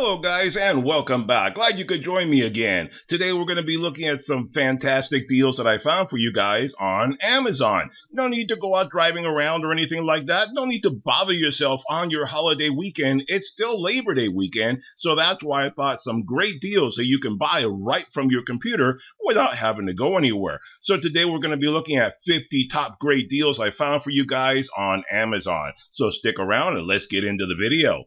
Hello, guys, and welcome back. Glad you could join me again. Today, we're going to be looking at some fantastic deals that I found for you guys on Amazon. No need to go out driving around or anything like that. No need to bother yourself on your holiday weekend. It's still Labor Day weekend, so that's why I thought some great deals that you can buy right from your computer without having to go anywhere. So today, we're going to be looking at 50 top great deals I found for you guys on Amazon. So stick around and let's get into the video.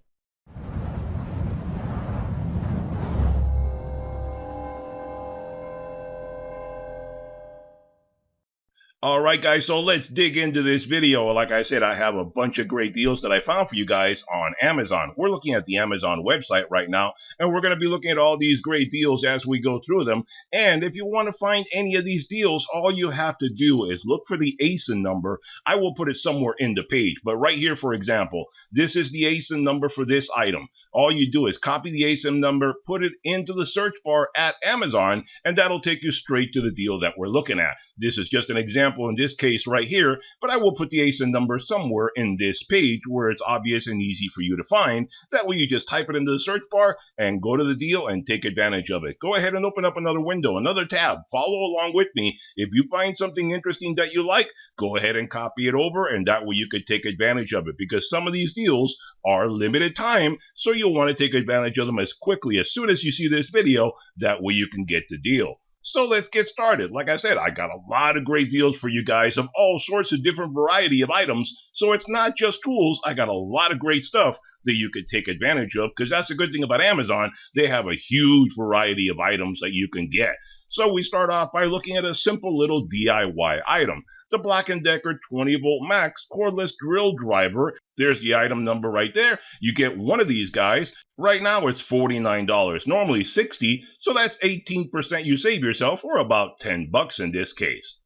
Alright guys, so let's dig into this video. Like I said, I have a bunch of great deals that I found for you guys on Amazon. We're looking at the Amazon website right now, and we're going to be looking at all these great deals as we go through them. And if you want to find any of these deals, all you have to do is look for the ASIN number. I will put it somewhere in the page, but right here, for example, this is the ASIN number for this item. All you do is copy the ASIN number, put it into the search bar at Amazon, and that'll take you straight to the deal that we're looking at. This is just an example in this case right here, but I will put the ASIN number somewhere in this page where it's obvious and easy for you to find. That way you just type it into the search bar and go to the deal and take advantage of it. Go ahead and open up another window, another tab. Follow along with me. If you find something interesting that you like, go ahead and copy it over, and that way you could take advantage of it, because some of these deals are limited time, so you'll want to take advantage of them as quickly as soon as you see this video. That way you can get the deal. So let's get started. Like I said, I got a lot of great deals for you guys of all sorts of different variety of items. So it's not just tools. I got a lot of great stuff that you could take advantage of, because that's the good thing about Amazon. They have a huge variety of items that you can get. So we start off by looking at a simple little DIY item. The Black & Decker 20V Max cordless drill driver. There's the item number right there. You get one of these guys. Right now it's $49, normally $60, so that's 18% you save yourself, or about $10 in this case.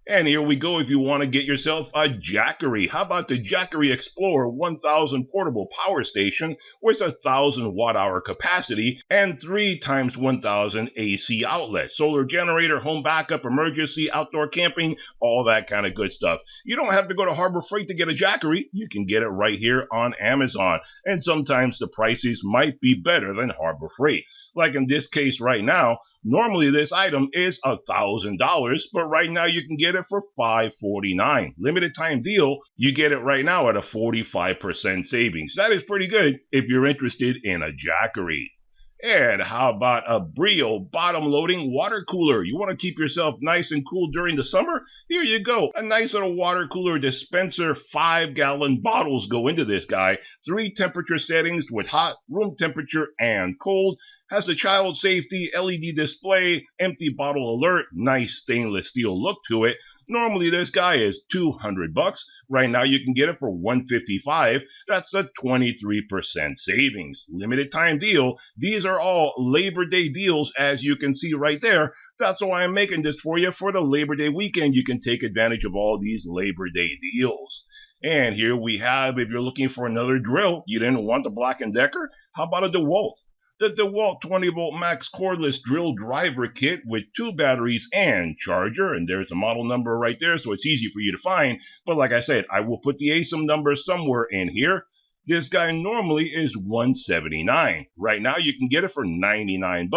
And here we go if you want to get yourself a Jackery. How about the Jackery Explorer 1000 portable power station with a 1000 watt-hour capacity and 3 × 1000 AC outlets. Solar generator, home backup, emergency, outdoor camping, all that kind of good stuff. You don't have to go to Harbor Freight to get a Jackery. You can get it right here on Amazon. And sometimes the prices might be better than Harbor Freight. Like in this case right now, normally this item is $1,000, but right now you can get it for $549. Limited time deal, you get it right now at a 45% savings. That is pretty good if you're interested in a Jackery. And how about a Brio bottom-loading water cooler? You want to keep yourself nice and cool during the summer? Here you go. A nice little water cooler dispenser. 5-gallon bottles go into this guy. 3 temperature settings with hot, room temperature, and cold. Has the child safety, LED display, empty bottle alert, nice stainless steel look to it. Normally this guy is $200. Right now you can get it for $155. That's a 23% savings. Limited time deal. These are all Labor Day deals, as you can see right there. That's why I'm making this for you. For the Labor Day weekend, you can take advantage of all these Labor Day deals. And here we have, if you're looking for another drill, you didn't want the Black & Decker, how about a DeWalt? The DeWalt 20V Max cordless drill driver kit with 2 batteries and charger, and there's the model number right there, so it's easy for you to find. But like I said, I will put the ASIN number somewhere in here. This guy normally is $179. Right now you can get it for $99.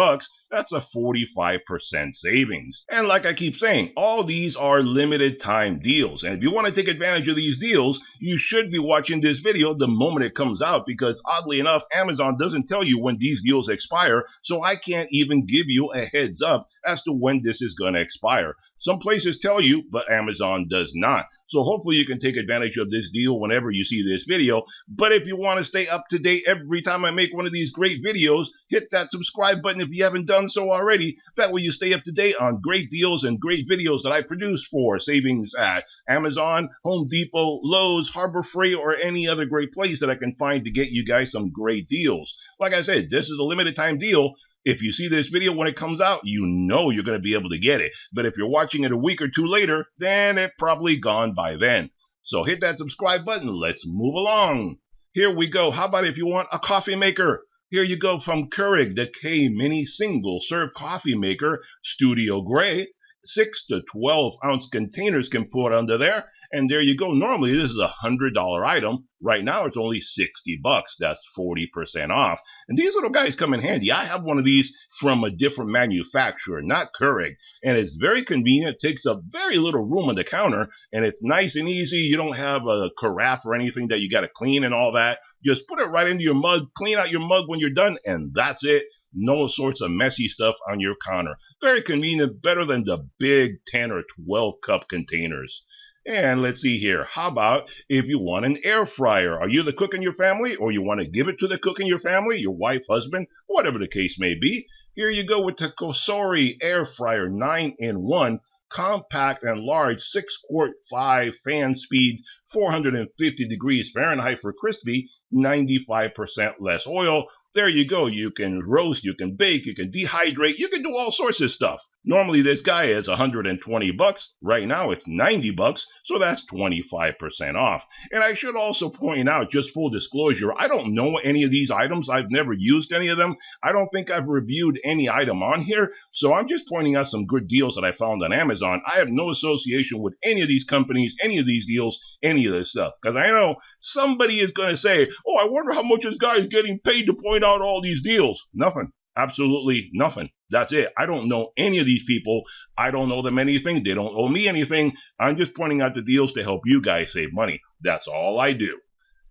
That's a 45% savings. And like I keep saying, all these are limited time deals. And if you want to take advantage of these deals, you should be watching this video the moment it comes out, because oddly enough, Amazon doesn't tell you when these deals expire, so I can't even give you a heads up as to when this is going to expire. Some places tell you, but Amazon does not. So hopefully you can take advantage of this deal whenever you see this video. But if you want to stay up to date every time I make one of these great videos, hit that subscribe button if you haven't done so already. That way you stay up to date on great deals and great videos that I produce for savings at Amazon, Home Depot, Lowe's, Harbor Freight, or any other great place that I can find to get you guys some great deals. Like I said, this is a limited time deal. If you see this video when it comes out, you know you're going to be able to get it. But if you're watching it a week or two later, then it's probably gone by then. So hit that subscribe button. Let's move along. Here we go. How about if you want a coffee maker? Here you go from Keurig, the K-Mini Single Serve Coffee Maker, Studio Gray. 6 to 12 ounce containers can put under there. And there you go. Normally this is $100 item. Right now it's only 60 bucks. That's 40% off. And these little guys come in handy. I have one of these from a different manufacturer, not Keurig. And it's very convenient. It takes up very little room on the counter. And it's nice and easy. You don't have a carafe or anything that you got to clean and all that. Just put it right into your mug, clean out your mug when you're done, and that's it. No sorts of messy stuff on your counter. Very convenient, better than the big 10 or 12 cup containers. And let's see here. How about if you want an air fryer? Are you the cook in your family, or you want to give it to the cook in your family, your wife, husband, whatever the case may be? Here you go with the Cosori air fryer 9-in-1, compact and large, 6-quart 5 fan speed, 450 degrees Fahrenheit for crispy, 95% less oil. There you go. You can roast, you can bake, you can dehydrate, you can do all sorts of stuff. Normally this guy is 120 bucks. Right now it's 90 bucks, so that's 25% off. And I should also point out, just full disclosure, I don't know any of these items. I've never used any of them. I don't think I've reviewed any item on here, so I'm just pointing out some good deals that I found on Amazon. I have no association with any of these companies, any of these deals, any of this stuff, because I know somebody is going to say, oh, I wonder how much this guy is getting paid to point out all these deals. Nothing. Absolutely nothing. That's it. I don't know any of these people. I don't owe them anything. They don't owe me anything. I'm just pointing out the deals to help you guys save money. That's all I do.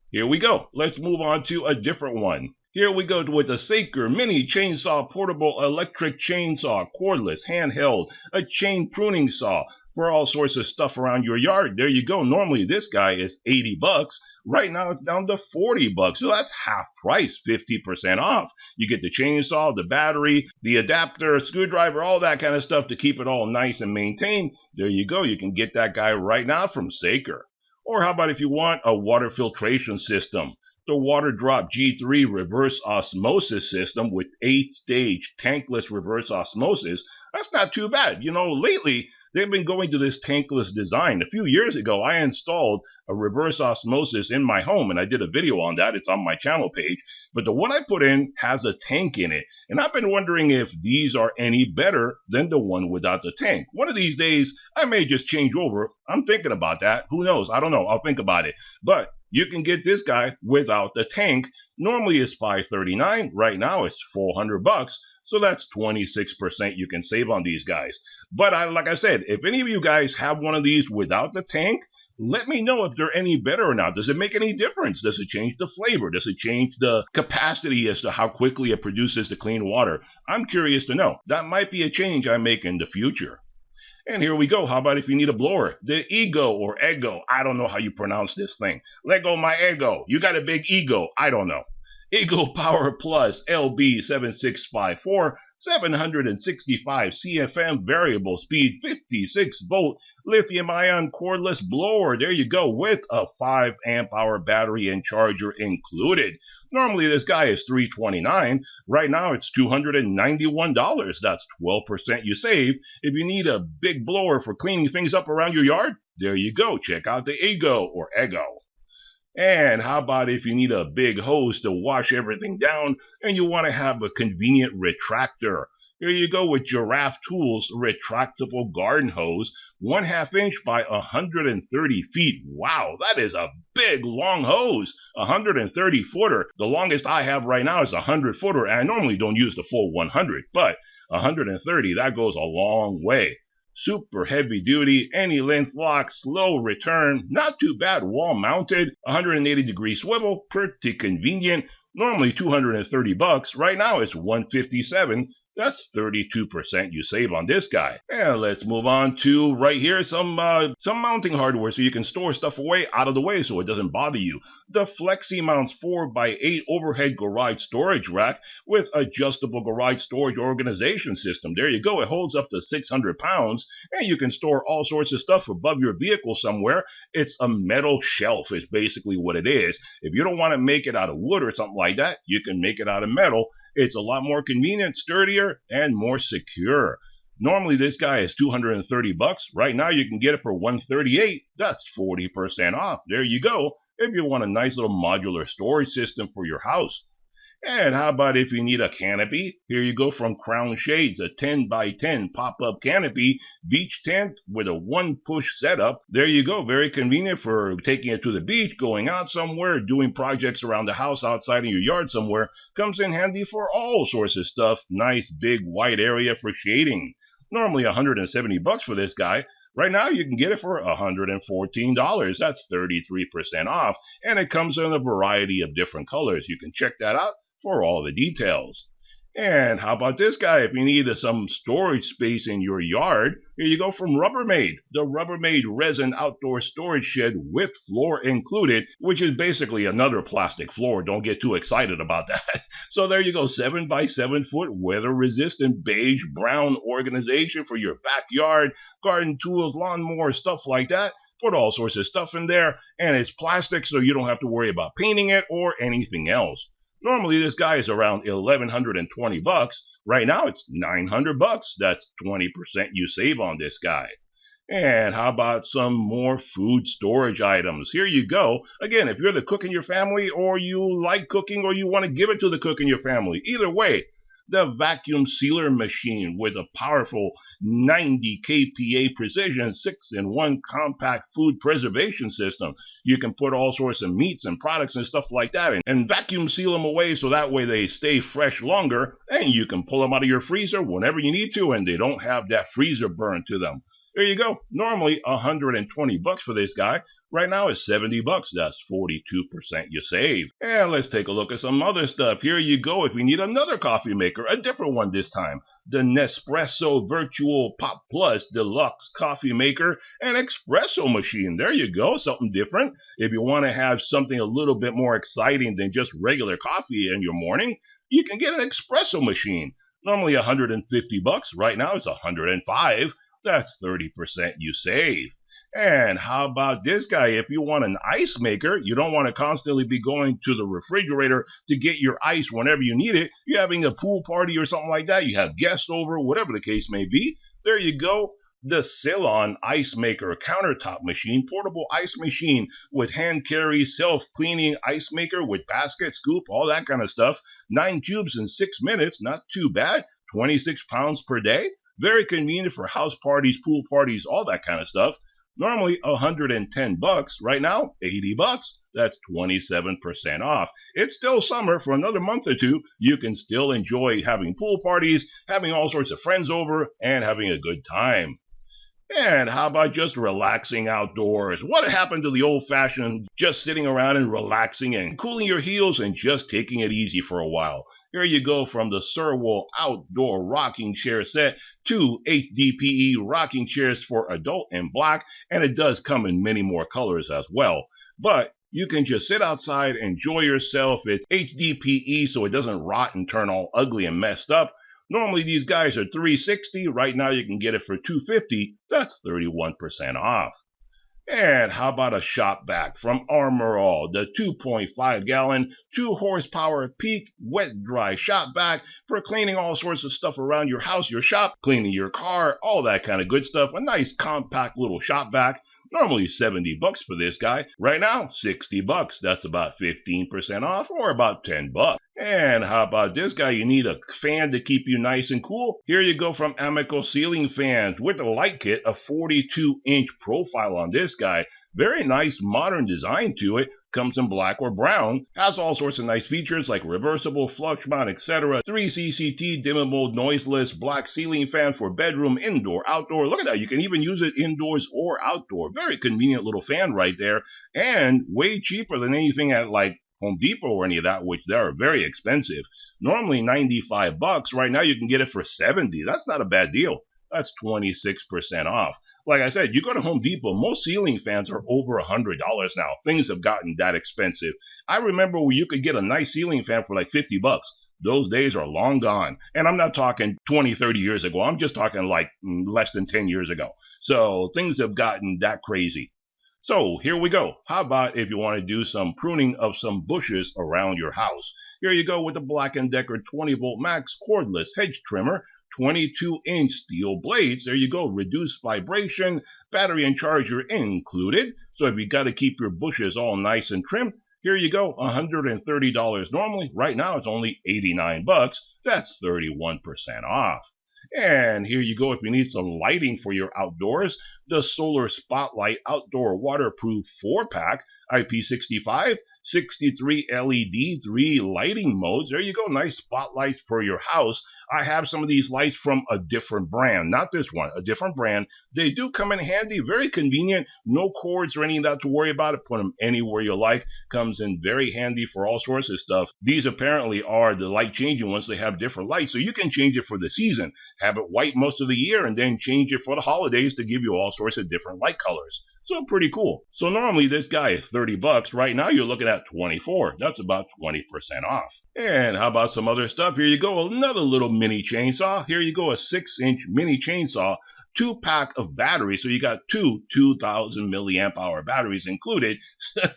Here we go. Let's move on to a different one. Here we go with the Saker Mini Chainsaw Portable Electric Chainsaw, cordless, handheld, a chain pruning saw for all sorts of stuff around your yard. There you go. Normally this guy is 80 bucks. Right now it's down to 40 bucks. So that's half price, 50% off. You get the chainsaw, the battery, the adapter, screwdriver, all that kind of stuff to keep it all nice and maintained. There you go. You can get that guy right now from Saker. Or how about if you want a water filtration system? The Water Drop G3 reverse osmosis system with 8-stage tankless reverse osmosis. That's not too bad. You know, lately they've been going to this tankless design. A few years ago, I installed a reverse osmosis in my home, and I did a video on that. It's on my channel page. But the one I put in has a tank in it, and I've been wondering if these are any better than the one without the tank. One of these days, I may just change over. I'm thinking about that. Who knows? I don't know. I'll think about it. But you can get this guy without the tank. Normally it's $539. Right now it's 400 bucks. So that's 26% you can save on these guys. But like I said, if any of you guys have one of these without the tank, let me know if they're any better or not. Does it make any difference? Does it change the flavor? Does it change the capacity as to how quickly it produces the clean water? I'm curious to know. That might be a change I make in the future. And here we go. How about if you need a blower? The Ego or Ego. I don't know how you pronounce this thing. Let go my ego. You got a big ego. I don't know. Ego Power Plus LB7654, 765 CFM variable speed, 56 volt lithium ion cordless blower. There you go, with a 5 amp hour battery and charger included. Normally this guy is $329. Right now it's $291. That's 12% you save. If you need a big blower for cleaning things up around your yard, there you go. Check out the Ego or Ego. And how about if you need a big hose to wash everything down and you want to have a convenient retractor? Here you go with Giraffe Tools retractable garden hose, 1/2 inch by 130 feet. Wow, that is a big long hose, 130 footer. The longest I have right now is 100 footer, and I normally don't use the full 100, but 130, that goes a long way. Super heavy duty, any length lock, slow return, not too bad, wall mounted, 180 degree swivel, pretty convenient. Normally 230 bucks, right now it's 157. That's 32% you save on this guy. And let's move on to right here some mounting hardware so you can store stuff away out of the way so it doesn't bother you. The Flexi Mounts 4x8 overhead garage storage rack with adjustable garage storage organization system. There you go. It holds up to 600 pounds and you can store all sorts of stuff above your vehicle somewhere. It's a metal shelf is basically what it is. If you don't want to make it out of wood or something like that, you can make it out of metal. It's a lot more convenient, sturdier, and more secure. Normally this guy is 230 bucks. Right now you can get it for 138. That's 40% off. There you go. If you want a nice little modular storage system for your house. And how about if you need a canopy? Here you go from Crown Shades, a 10 by 10 pop-up canopy beach tent with a one-push setup. There you go, very convenient for taking it to the beach, going out somewhere, doing projects around the house, outside in your yard somewhere. Comes in handy for all sorts of stuff. Nice big wide area for shading. Normally $170 for this guy. Right now, you can get it for $114. That's 33% off, and it comes in a variety of different colors. You can check that out for all the details. And how about this guy? If you need some storage space in your yard, here you go from Rubbermaid. The Rubbermaid resin outdoor storage shed with floor included, which is basically another plastic floor. Don't get too excited about that. So there you go, 7 by 7 foot weather resistant beige brown organization for your backyard, garden tools, lawnmower, stuff like that. Put all sorts of stuff in there, and it's plastic, so you don't have to worry about painting it or anything else. Normally, this guy is around $1,120. Right now, it's $900. That's 20% you save on this guy. And how about some more food storage items? Here you go. Again, if you're the cook in your family, or you like cooking, or you want to give it to the cook in your family, either way, the vacuum sealer machine with a powerful 90 kPa precision 6-in-1 compact food preservation system. You can put all sorts of meats and products and stuff like that and vacuum seal them away so that way they stay fresh longer, and you can pull them out of your freezer whenever you need to and they don't have that freezer burn to them. There you go. Normally $120 for this guy. Right now it's $70. That's 42% you save. And let's take a look at some other stuff. Here you go. If you need another coffee maker, a different one this time. The Nespresso Virtual Pop Plus Deluxe Coffee Maker and Espresso Machine. There you go. Something different. If you want to have something a little bit more exciting than just regular coffee in your morning, you can get an espresso machine. Normally $150. Right now it's $105. That's 30% you save. And how about this guy? If you want an ice maker, you don't want to constantly be going to the refrigerator to get your ice whenever you need it. You're having a pool party or something like that. You have guests over, whatever the case may be. There you go. The Ceylon Ice Maker countertop machine, portable ice machine with hand carry, self-cleaning ice maker with basket, scoop, all that kind of stuff. 9 cubes in 6 minutes. Not too bad. 26 pounds per day. Very convenient for house parties, pool parties, all that kind of stuff. Normally $110. Right now, $80. That's 27% off. It's still summer. For another month or two, you can still enjoy having pool parties, having all sorts of friends over, and having a good time. And how about just relaxing outdoors? What happened to the old-fashioned just sitting around and relaxing and cooling your heels and just taking it easy for a while? Here you go from the Serwall Outdoor Rocking Chair Set, 2 HDPE rocking chairs for adult in black, and it does come in many more colors as well. But you can just sit outside, enjoy yourself. It's HDPE so it doesn't rot and turn all ugly and messed up. Normally these guys are $360. Right now you can get it for $250. That's 31% off. And how about a shop vac from Armor All, the 2.5 gallon, 2 horsepower peak wet dry shop vac for cleaning all sorts of stuff around your house, your shop, cleaning your car, all that kind of good stuff. A nice compact little shop vac. Normally $70 for this guy. Right now, $60. That's about 15% off, or about $10. And how about this guy? You need a fan to keep you nice and cool? Here you go from Amico Ceiling Fans with the light kit, a 42-inch profile on this guy. Very nice modern design to it. Comes in black or brown. Has all sorts of nice features like reversible, flush mount, etc. 3 CCT, dimmable, noiseless, black ceiling fan for bedroom, indoor, outdoor. Look at that. You can even use it indoors or outdoor. Very convenient little fan right there. And way cheaper than anything at like Home Depot or any of that, which they are very expensive. Normally $95. Right now you can get it for $70. That's not a bad deal. That's 26% off. Like I said, you go to Home Depot, most ceiling fans are over $100 now. Things have gotten that expensive. I remember when you could get a nice ceiling fan for like $50. Those days are long gone. And I'm not talking 20, 30 years ago. I'm just talking like less than 10 years ago. So things have gotten that crazy. So here we go. How about if you want to do some pruning of some bushes around your house? Here you go with the Black & Decker 20-volt max cordless hedge trimmer, 22-inch steel blades. There you go. Reduced vibration, battery and charger included. So if you got to keep your bushes all nice and trimmed, Here you go, $130 normally. Right now it's only 89 bucks. That's 31% off. And here you go, if you need some lighting for your outdoors, the Solar Spotlight Outdoor Waterproof 4-pack, IP65, 63 LED, 3 lighting modes. There you go, nice spotlights for your house. I have some of these lights from a different brand, not this one, a different brand. They do come in handy, very convenient, no cords or any of that to worry about. Put them anywhere you like. Comes in very handy for all sorts of stuff. These apparently are the light changing ones. They have different lights, so you can change it for the season. Have it white most of the year and then change it for the holidays to give you all sorts of different light colors. So pretty cool. So normally this guy is 30 bucks. Right now you're looking at 24. That's about 20% off. And how about some other stuff? Here you go, another little mini chainsaw. Here you go, a 6-inch mini chainsaw. 2-pack of batteries, so you got two 2,000 milliamp hour batteries included.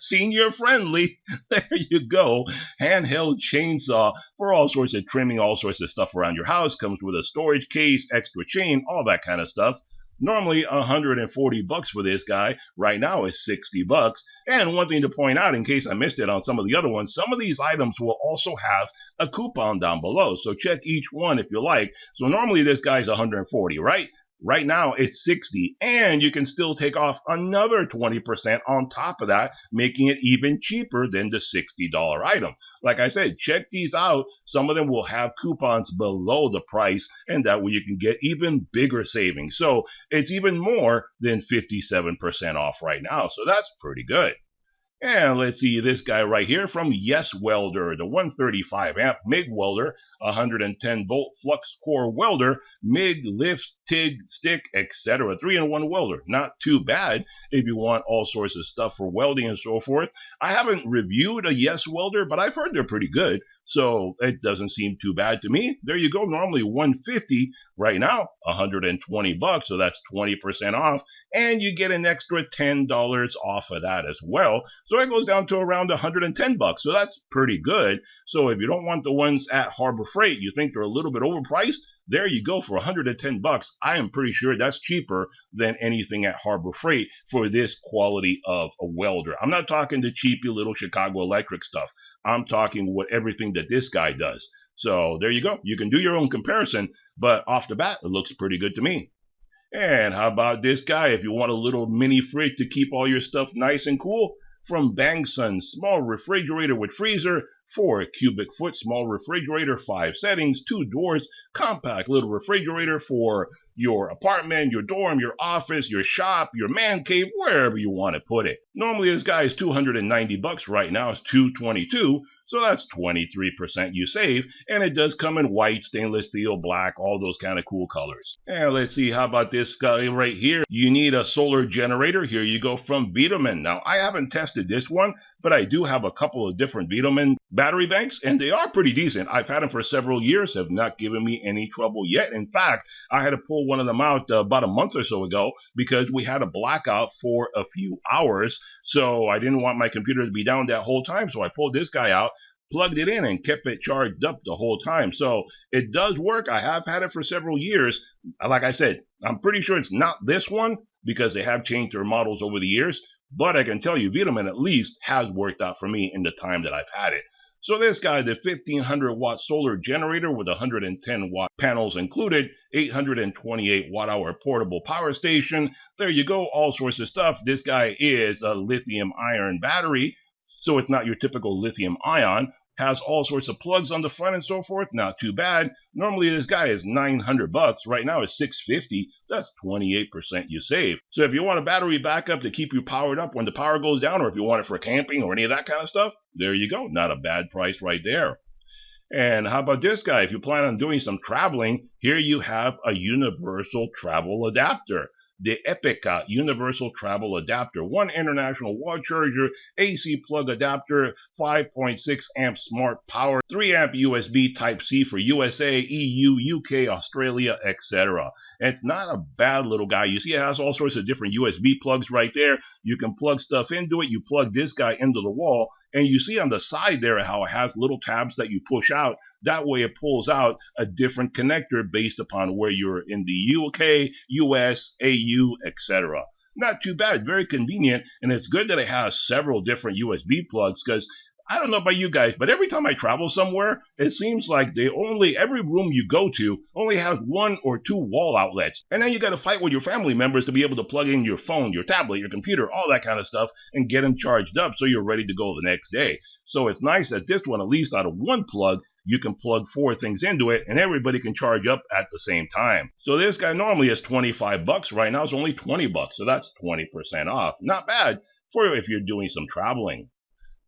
Senior friendly. There you go. Handheld chainsaw for all sorts of trimming, all sorts of stuff around your house. Comes with a storage case, extra chain, all that kind of stuff. Normally 140 bucks for this guy. Right now it's 60 bucks. And one thing to point out, in case I missed it on some of the other ones, some of these items will also have a coupon down below. So check each one if you like. So normally this guy's 140, right? Right now it's 60, and you can still take off another 20% on top of that, making it even cheaper than the $60 item. Like I said, check these out. Some of them will have coupons below the price, and that way you can get even bigger savings. So it's even more than 57% off right now. So that's pretty good. And let's see this guy right here from Yes Welder, the 135 amp MIG welder, 110 volt flux core welder, MIG, lift, TIG, stick, etc. 3-in-1 welder. Not too bad if you want all sorts of stuff for welding and so forth. I haven't reviewed a Yes Welder, but I've heard they're pretty good. So it doesn't seem too bad to me. There you go. Normally 150, right now 120 bucks, so that's 20% off, and you get an extra $10 off of that as well. So it goes down to around 110 bucks. So that's pretty good. So if you don't want the ones at Harbor Freight, you think they're a little bit overpriced, there you go for 110 bucks. I am pretty sure that's cheaper than anything at Harbor Freight for this quality of a welder. I'm not talking the cheapy little Chicago Electric stuff. I'm talking what everything that this guy does. So there you go. You can do your own comparison, but off the bat, it looks pretty good to me. And how about this guy? If you want a little mini fridge to keep all your stuff nice and cool, from Bangsun, small refrigerator with freezer, 4 cubic foot small refrigerator, 5 settings, 2 doors, compact little refrigerator for your apartment, your dorm, your office, your shop, your man cave, wherever you want to put it. Normally this guy is 290 bucks. Right now it's 222. So that's 23% you save, and it does come in white, stainless steel, black, all those kind of cool colors. And let's see, how about this guy right here? You need a solar generator. Here you go from Vitamin. Now, I haven't tested this one, but I do have a couple of different Vitamin battery banks, and they are pretty decent. I've had them for several years, have not given me any trouble yet. In fact, I had to pull one of them out about a month or so ago because we had a blackout for a few hours, so I didn't want my computer to be down that whole time, so I pulled this guy out, plugged it in, and kept it charged up the whole time. So it does work. I have had it for several years. Like I said, I'm pretty sure it's not this one because they have changed their models over the years, but I can tell you Vitamin at least has worked out for me in the time that I've had it. So this guy, the 1500 watt solar generator with 110 watt panels included, 828 watt hour portable power station. There you go, all sorts of stuff. This guy is a lithium ion battery, so it's not your typical lithium ion. Has all sorts of plugs on the front and so forth. Not too bad. Normally this guy is 900 bucks. Right now it's 650. That's 28% you save. So if you want a battery backup to keep you powered up when the power goes down, or if you want it for camping or any of that kind of stuff, there you go. Not a bad price right there. And how about this guy? If you plan on doing some traveling, here you have a universal travel adapter. The Epica Universal Travel Adapter, 1 international wall charger, AC plug adapter, 5.6 amp smart power, 3 amp USB Type-C for USA, EU, UK, Australia, etc. And it's not a bad little guy. You see it has all sorts of different USB plugs right there. You can plug stuff into it. You plug this guy into the wall, and you see on the side there how it has little tabs that you push out. That way it pulls out a different connector based upon where you're in the UK, US, AU, etc. Not too bad, very convenient, and it's good that it has several different USB plugs because I don't know about you guys, but every time I travel somewhere, it seems like every room you go to only has one or two wall outlets. And then you got to fight with your family members to be able to plug in your phone, your tablet, your computer, all that kind of stuff and get them charged up so you're ready to go the next day. So it's nice that this one, at least out of one plug, you can plug 4 things into it and everybody can charge up at the same time. So this guy normally is 25 bucks. Right now it's only 20 bucks. So that's 20% off. Not bad for if you're doing some traveling.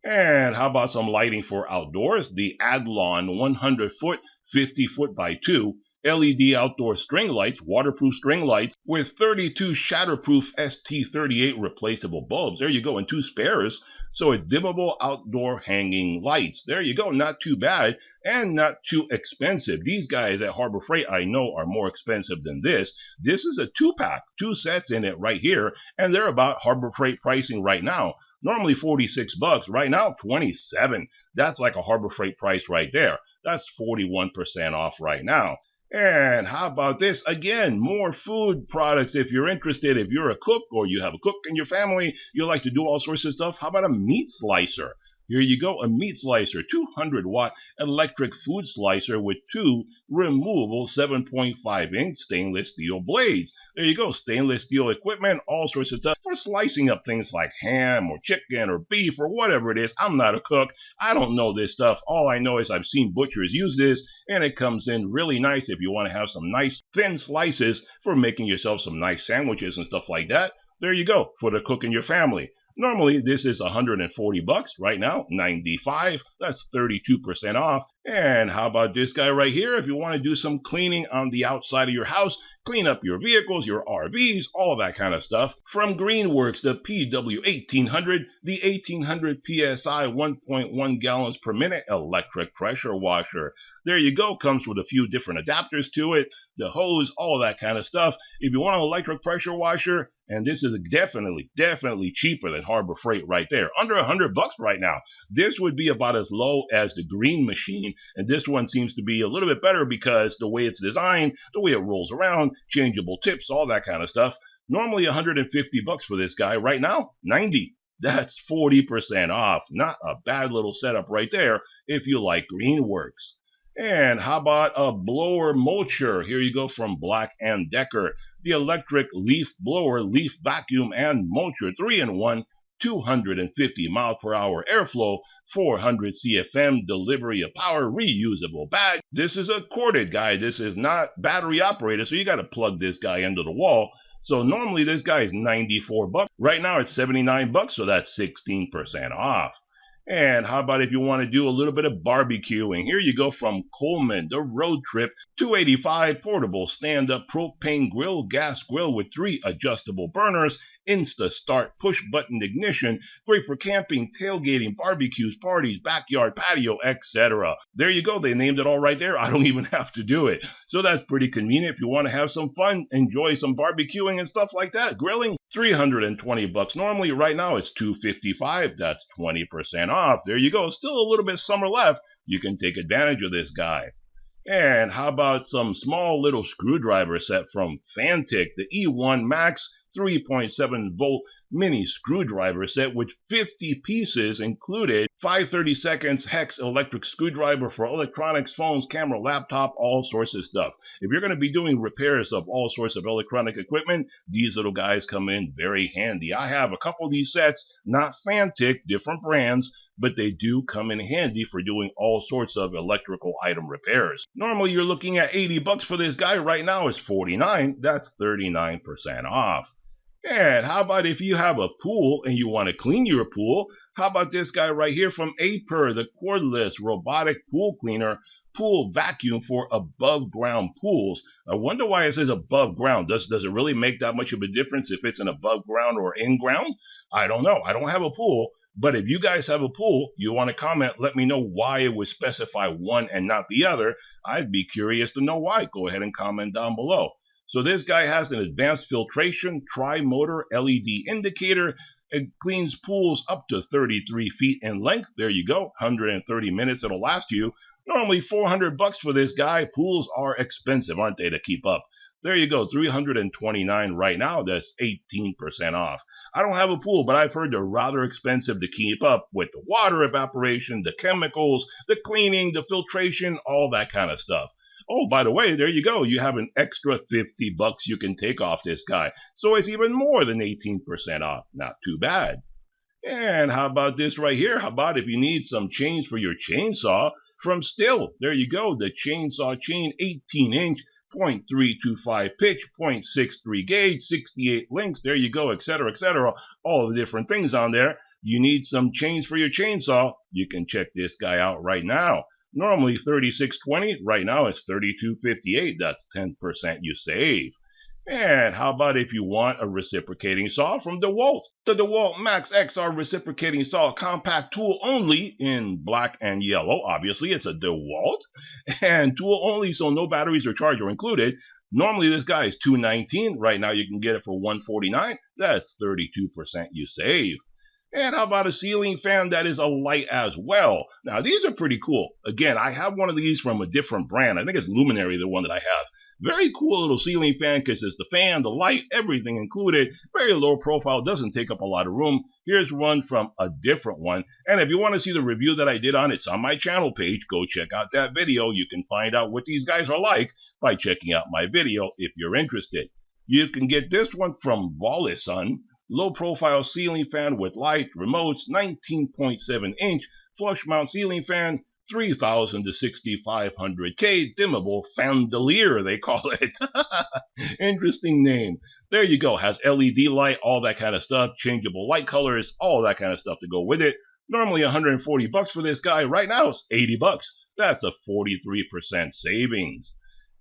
And how about some lighting for outdoors? The Adlon 100 foot, 50 foot by 2 LED outdoor string lights, waterproof string lights with 32 shatterproof ST38 replaceable bulbs. There you go, and 2 spares. So it's dimmable outdoor hanging lights. There you go, not too bad and not too expensive. These guys at Harbor Freight I know are more expensive than this. This is a 2-pack, 2 sets in it right here, and they're about Harbor Freight pricing right now. Normally 46 bucks, right now 27. That's like a Harbor Freight price right there. That's 41% off right now. And how about this? Again, more food products if you're interested. If you're a cook or you have a cook in your family, you like to do all sorts of stuff. How about a meat slicer? Here you go, a meat slicer, 200-watt electric food slicer with 2 removable 7.5-inch stainless steel blades. There you go, stainless steel equipment, all sorts of stuff for slicing up things like ham or chicken or beef or whatever it is. I'm not a cook. I don't know this stuff. All I know is I've seen butchers use this, and it comes in really nice if you want to have some nice thin slices for making yourself some nice sandwiches and stuff like that. There you go, for the cook in your family. Normally, this is 140 bucks. Right now, 95. That's 32% off. And how about this guy right here? If you want to do some cleaning on the outside of your house, clean up your vehicles, your RVs, all that kind of stuff. From Greenworks, the PW1800, the 1800 PSI 1.1 gallons per minute electric pressure washer. There you go. Comes with a few different adapters to it, the hose, all that kind of stuff. If you want an electric pressure washer, and this is definitely cheaper than Harbor Freight right there. Under 100 bucks right now. This would be about as low as the Green Machine, and this one seems to be a little bit better because the way it's designed, the way it rolls around, changeable tips, all that kind of stuff. Normally 150 bucks for this guy. Right now, 90. That's 40% off. Not a bad little setup right there if you like Greenworks. And how about a blower mulcher? Here you go from Black & Decker. The electric leaf blower, leaf vacuum, and mulcher 3-in-1, 250 mile per hour airflow, 400 CFM delivery of power, reusable bag. This is a corded guy. This is not battery operated, so you got to plug this guy into the wall. So normally this guy is 94 bucks. Right now it's 79 bucks, so that's 16% off. And how about if you want to do a little bit of barbecuing? Here you go from Coleman, the Road Trip 285 portable stand-up propane grill, gas grill with 3 adjustable burners, Insta Start push button ignition, great for camping, tailgating, barbecues, parties, backyard patio, etc. There you go. They named it all right there. I don't even have to do it. So that's pretty convenient if you want to have some fun, enjoy some barbecuing and stuff like that. Grilling, 320 bucks. Normally right now it's 255. That's 20% off. There you go. Still a little bit summer left. You can take advantage of this guy. And how about some small little screwdriver set from Fantic, the E1 Max 3.7 volt mini screwdriver set with 50 pieces included, 5/32 hex electric screwdriver for electronics, phones, camera, laptop, all sorts of stuff. If you're going to be doing repairs of all sorts of electronic equipment, these little guys come in very handy. I have a couple of these sets, not Fantic, different brands, but they do come in handy for doing all sorts of electrical item repairs. Normally you're looking at 80 bucks for this guy. Right now it's 49. That's 39% off. And how about if you have a pool and you want to clean your pool? How about this guy right here from Aiper, the cordless robotic pool cleaner, pool vacuum for above ground pools. I wonder why it says above ground. Does it really make that much of a difference if it's an above ground or in ground? I don't know. I don't have a pool. But if you guys have a pool, you want to comment, let me know why it would specify one and not the other. I'd be curious to know why. Go ahead and comment down below. So this guy has an advanced filtration, tri-motor LED indicator. It cleans pools up to 33 feet in length. There you go, 130 minutes it'll last you. Normally 400 bucks for this guy. Pools are expensive, aren't they, to keep up? There you go, $329 right now. That's 18% off. I don't have a pool, but I've heard they're rather expensive to keep up with the water evaporation, the chemicals, the cleaning, the filtration, all that kind of stuff. Oh, by the way, there you go. You have an extra $50 you can take off this guy. So it's even more than 18% off. Not too bad. And how about this right here? How about if you need some chains for your chainsaw from Stihl? There you go. The chainsaw chain, 18-inch, 0.325 pitch, 0.63 gauge, 68 links. There you go, etc., etc. All the different things on there. You need some chains for your chainsaw. You can check this guy out right now. Normally $36.20. Right now it's $32.58. That's 10% you save. And how about if you want a reciprocating saw from DeWalt? The DeWalt Max XR reciprocating saw, compact tool only in black and yellow. Obviously, it's a DeWalt. And tool only, so no batteries or charger included. Normally, this guy is $219. Right now, you can get it for $149. That's 32% you save. And how about a ceiling fan that is a light as well? Now, these are pretty cool. Again, I have one of these from a different brand. I think it's Luminary, the one that I have. Very cool little ceiling fan because it's the fan, the light, everything included. Very low profile, doesn't take up a lot of room. Here's one from a different one. And if you want to see the review that I did on it, it's on my channel page. Go check out that video. You can find out what these guys are like by checking out my video if you're interested. You can get this one from Volison. Low profile ceiling fan with light, remotes, 19.7-inch, flush mount ceiling fan, 3,000 to 6,500K, dimmable fandelier, they call it. Interesting name. There you go. Has LED light, all that kind of stuff, changeable light colors, all that kind of stuff to go with it. Normally $140 for this guy. Right now it's $80. That's a 43% savings.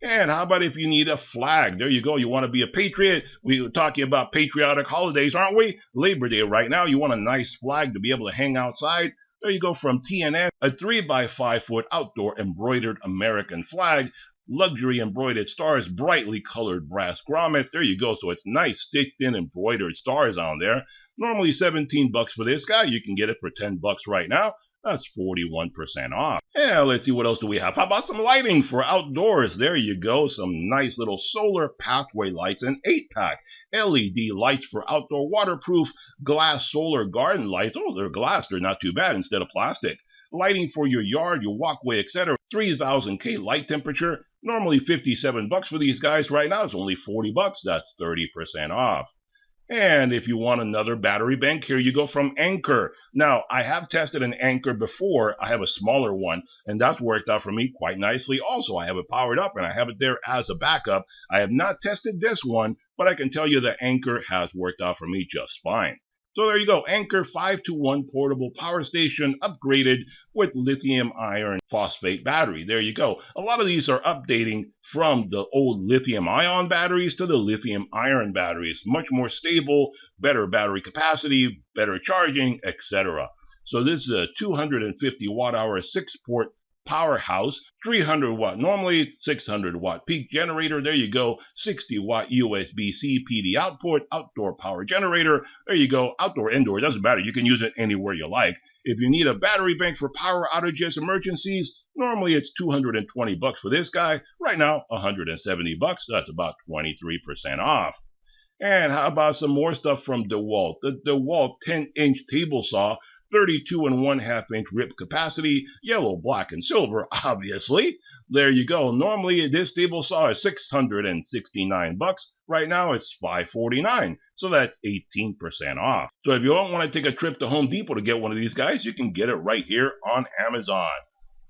And how about if you need a flag? There you go. You want to be a patriot? We were talking about patriotic holidays, aren't we? Labor Day right now. You want a nice flag to be able to hang outside? There you go, from TNN, a 3x5 foot outdoor embroidered American flag, luxury embroidered stars, brightly colored brass grommet. There you go. So it's nice stitched in embroidered stars on there. Normally $17 for this guy. You can get it for $10 right now. That's 41% off. Yeah, let's see what else do we have. How about some lighting for outdoors? There you go. Some nice little solar pathway lights, an 8-pack. LED lights for outdoor waterproof glass solar garden lights. Oh, they're glass. They're not too bad instead of plastic. Lighting for your yard, your walkway, etc. 3000K light temperature. Normally $57 for these guys. Right now it's only $40. That's 30% off. And if you want another battery bank, here you go from Anker. Now, I have tested an Anker before. I have a smaller one, and that's worked out for me quite nicely. Also, I have it powered up, and I have it there as a backup. I have not tested this one, but I can tell you that Anker has worked out for me just fine. So there you go, Anker 5-to-1 portable power station upgraded with lithium iron phosphate battery. There you go. A lot of these are updating from the old lithium ion batteries to the lithium iron batteries. Much more stable, better battery capacity, better charging, etc. So this is a 250 watt hour 6-port powerhouse, 300 watt normally, 600 watt peak generator. There you go, 60 watt USB-C PD output, outdoor power generator. There you go, outdoor, indoor, it doesn't matter. You can use it anywhere you like. If you need a battery bank for power outages, emergencies, normally it's $220 for this guy. Right now, $170. That's about 23% off. And how about some more stuff from DeWalt? The DeWalt 10-inch table saw, 32.5-inch rip capacity, yellow, black, and silver, obviously. There you go. Normally, this table saw is $669. Right now, it's $549. So that's 18% off. So if you don't want to take a trip to Home Depot to get one of these guys, you can get it right here on Amazon.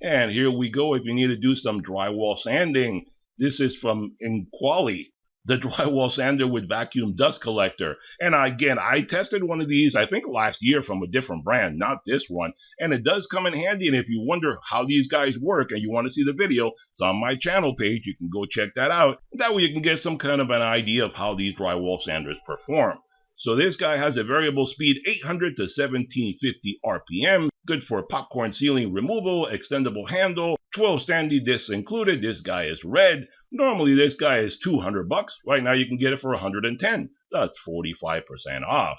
And here we go. If you need to do some drywall sanding, this is from Inquali, the drywall sander with vacuum dust collector. And again, I tested one of these, I think last year, from a different brand, not this one. And it does come in handy. And if you wonder how these guys work and you want to see the video, it's on my channel page. You can go check that out. That way you can get some kind of an idea of how these drywall sanders perform. So this guy has a variable speed 800 to 1750 RPM, good for popcorn ceiling removal, extendable handle, 12 sandy discs included. This guy is red. Normally this guy is $200. Right now you can get it for $110. That's 45% off.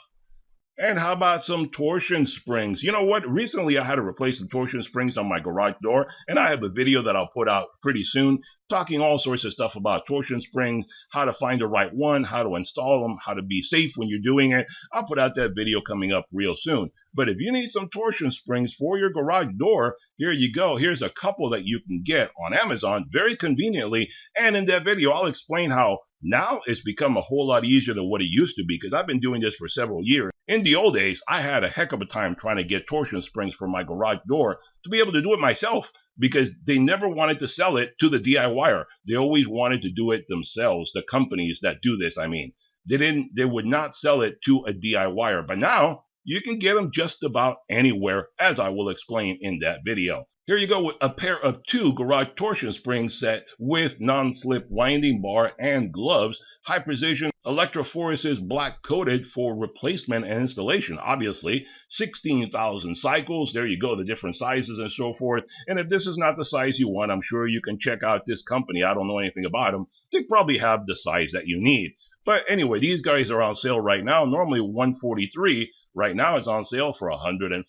And how about some torsion springs? You know what? Recently I had to replace some torsion springs on my garage door, and I have a video that I'll put out pretty soon talking all sorts of stuff about torsion springs, how to find the right one, how to install them, how to be safe when you're doing it. I'll put out that video coming up real soon. But if you need some torsion springs for your garage door, here you go. Here's a couple that you can get on Amazon very conveniently. And in that video, I'll explain how now it's become a whole lot easier than what it used to be, because I've been doing this for several years. In the old days, I had a heck of a time trying to get torsion springs for my garage door to be able to do it myself, because they never wanted to sell it to the DIYer. They always wanted to do it themselves. The companies that do this, I mean, they would not sell it to a DIYer. But now you can get them just about anywhere, as I will explain in that video. Here you go with a pair of 2 garage torsion springs set with non-slip winding bar and gloves, high precision electrophoresis black coated for replacement and installation. Obviously, 16,000 cycles. There you go, the different sizes and so forth. And if this is not the size you want, I'm sure you can check out this company. I don't know anything about them. They probably have the size that you need. But anyway, these guys are on sale right now. Normally $143. Right now it's on sale for $114.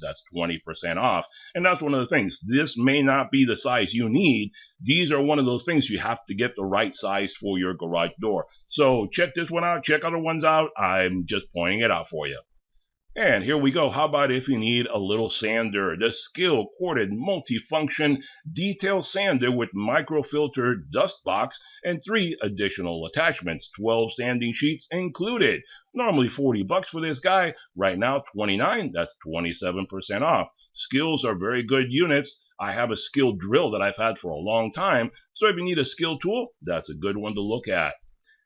That's 20% off. And that's one of the things. This may not be the size you need. These are one of those things you have to get the right size for your garage door. So check this one out. Check other ones out. I'm just pointing it out for you. And here we go. How about if you need a little sander? The Skil corded multifunction detail sander with microfilter dust box and 3 additional attachments, 12 sanding sheets included. Normally $40 for this guy. Right now $29. That's 27% off. Skils are very good units. I have a Skil drill that I've had for a long time. So if you need a Skil tool, that's a good one to look at.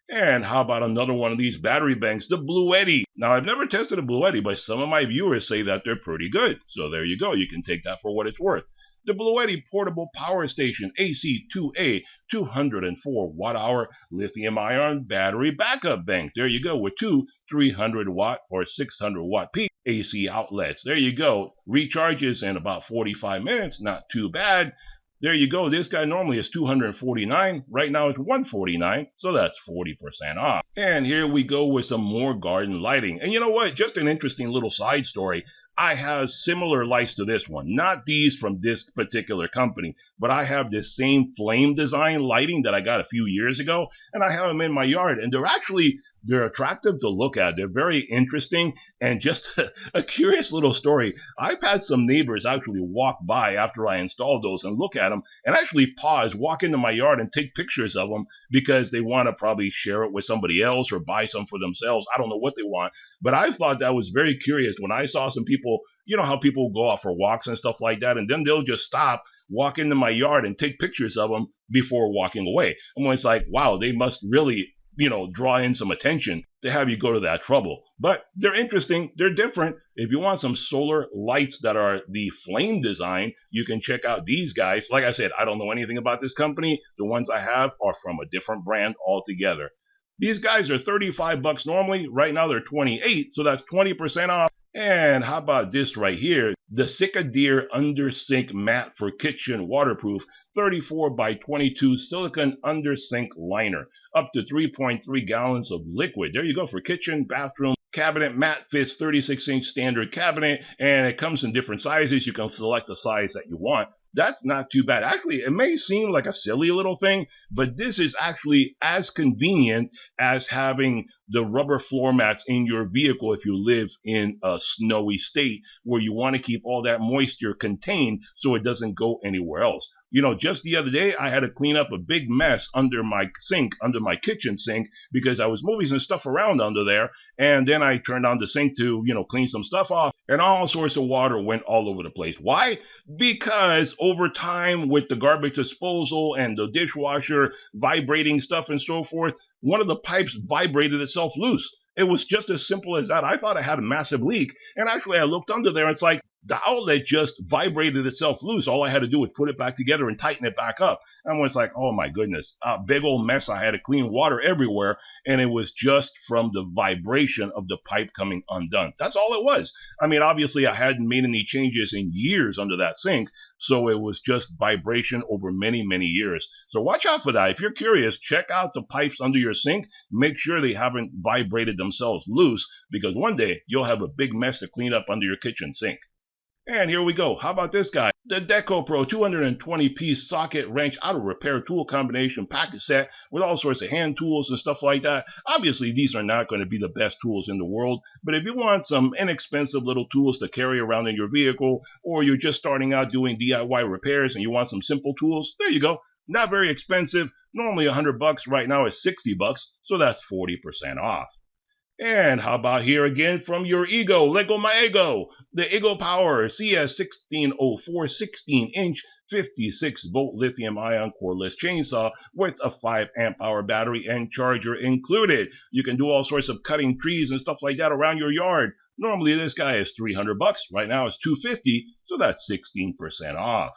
And how about another one of these battery banks, the Bluetti? Now, I've never tested a Bluetti, but some of my viewers say that they're pretty good. So there you go. You can take that for what it's worth. The Bluetti Portable Power Station AC2A 204 watt-hour lithium-ion battery backup bank. There you go, with 2 300-watt or 600-watt peak AC outlets. There you go. Recharges in about 45 minutes. Not too bad. There you go. This guy normally is $249. Right now it's $149, so that's 40% off. And here we go with some more garden lighting. And you know what? Just an interesting little side story. I have similar lights to this one. Not these from this particular company, but I have this same flame design lighting that I got a few years ago, and I have them in my yard. And they're attractive to look at. They're very interesting. And just a curious little story. I've had some neighbors actually walk by after I installed those and look at them and actually pause, walk into my yard and take pictures of them because they want to probably share it with somebody else or buy some for themselves. I don't know what they want. But I thought that was very curious when I saw some people, you know how people go out for walks and stuff like that, and then they'll just stop, walk into my yard and take pictures of them before walking away. And when it's like, wow, they must really draw in some attention to have you go to that trouble. But they're interesting. They're different. If you want some solar lights that are the flame design, you can check out these guys. Like I said, I don't know anything about this company. The ones I have are from a different brand altogether. These guys are $35 normally. Right now they're $28, so that's 20% off. And how about this right here? The Cicadere Under Sink Mat for Kitchen Waterproof 34 by 22 silicone under sink liner. Up to 3.3 gallons of liquid. There you go for kitchen, bathroom, cabinet. Mat fits 36-inch standard cabinet, and it comes in different sizes. You can select the size that you want. That's not too bad. Actually, it may seem like a silly little thing, but this is actually as convenient as having the rubber floor mats in your vehicle if you live in a snowy state where you want to keep all that moisture contained so it doesn't go anywhere else. Just the other day, I had to clean up a big mess under my sink, under my kitchen sink, because I was moving some stuff around under there. And then I turned on the sink to, clean some stuff off, and all sorts of water went all over the place. Why? Because over time, with the garbage disposal and the dishwasher vibrating stuff and so forth, one of the pipes vibrated itself loose. It was just as simple as that. I thought I had a massive leak. And actually, I looked under there and it's like, the outlet just vibrated itself loose. All I had to do was put it back together and tighten it back up. And when it's like, oh my goodness, a big old mess. I had to clean water everywhere, and it was just from the vibration of the pipe coming undone. That's all it was. I mean, obviously, I hadn't made any changes in years under that sink, so it was just vibration over many, many years. So watch out for that. If you're curious, check out the pipes under your sink. Make sure they haven't vibrated themselves loose, because one day you'll have a big mess to clean up under your kitchen sink. And here we go. How about this guy? The DecoPro 220-piece socket wrench auto repair tool combination package set with all sorts of hand tools and stuff like that. Obviously, these are not going to be the best tools in the world, but if you want some inexpensive little tools to carry around in your vehicle, or you're just starting out doing DIY repairs and you want some simple tools, there you go. Not very expensive. Normally $100. Right now it's $60, so that's 40% off. And how about here again from your ego, Lego My Ego, the Ego Power CS1604 16-inch 56-volt lithium-ion cordless chainsaw with a 5-amp hour battery and charger included. You can do all sorts of cutting trees and stuff like that around your yard. Normally this guy is $300. Right now it's $250, so that's 16% off.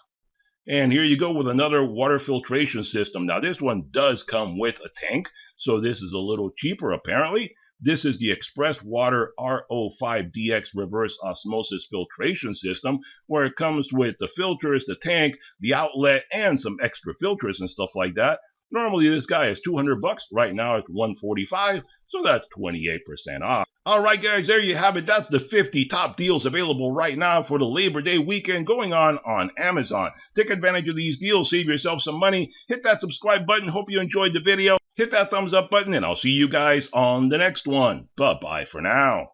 And here you go with another water filtration system. Now this one does come with a tank, so this is a little cheaper apparently. This is the Express Water RO5DX reverse osmosis filtration system, where it comes with the filters, the tank, the outlet, and some extra filters and stuff like that. Normally this guy is $200. Right now it's $145, so that's 28% off. Alright guys, there you have it. That's the 50 top deals available right now for the Labor Day weekend going on Amazon. Take advantage of these deals, save yourself some money. Hit that subscribe button. Hope you enjoyed the video. Hit that thumbs up button, and I'll see you guys on the next one. Bye-bye for now.